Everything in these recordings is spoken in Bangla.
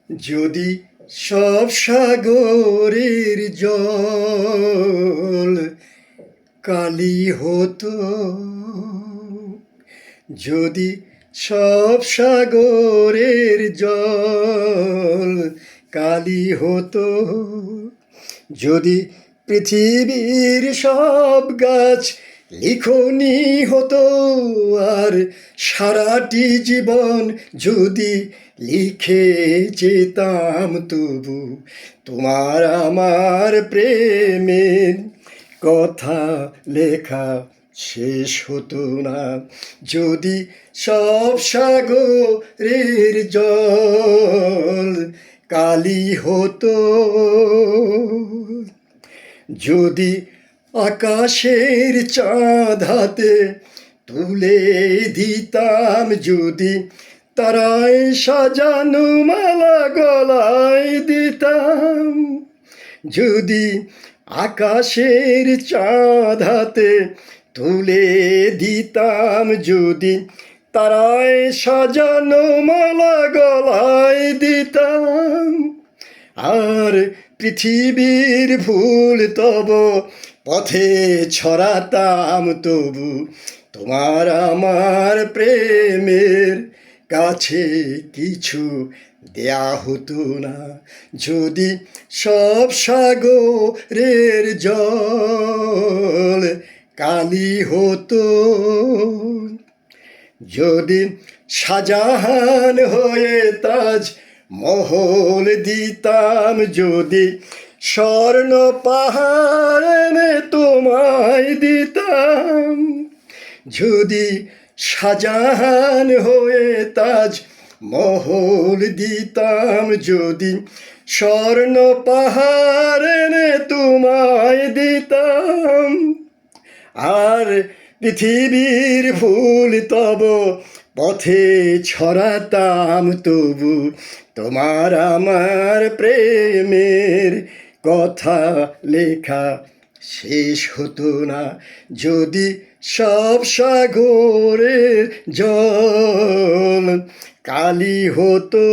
যদি সব সাগরের জল কালি হতো, যদি সব সাগরের জল কালি হতো, যদি পৃথিবীর সব গাছ লিখনি হতো, আর সারাটি জীবন যদি লিখে যেতাম, তবু তোমার আমার প্রেমের কথা লেখা শেষ হতো না। যদি সব সাগরের জল কালি হতো, যদি আকাশের চাঁদ হাতে তুলে দিতাম, যদি তারায় সাজানো মালা গলায় দিতাম, যদি আকাশের চাঁদ হাতে তুলে দিতাম, যদি তারায় সাজানো মালা গলায় দিতাম, আর পৃথিবীর ফুল তব পথে ছড়াতাম, তবু তোমার আমার প্রেমের কাছে কিছু দেয়া হতো না। যদি সব সাগরের জল কালি হতো, যদি শাহজাহান হয়ে তাজ মহল দিতাম, যদি স্বর্ণ পাহাড় এনে তোমায় দিতাম, যদি শাহজাহান হয়ে তাজ মহল দিতাম, যদি স্বর্ণ পাহাড় এনে তোমায় দিতাম, আর পৃথিবীর ফুল তব পথে ছড়াতাম, তবু তোমার আমার প্রেমের কথা লেখা শেষ হতো না। যদি সব সাগরের জল কালি হতো,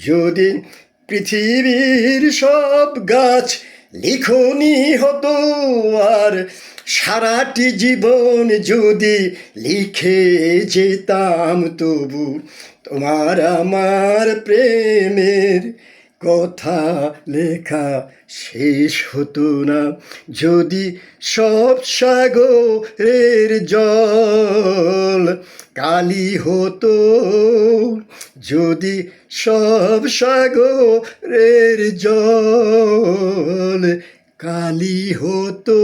যদি পৃথিবীর সব গাছ লিখনি হতো, আর সারাটি জীবন যদি লিখে যেতাম, তবু তোমার আমার প্রেমের কথা লেখা শেষ হতো না। যদি সব সাগরের জল কালি হতো, যদি সব সাগরের জল কালি হতো।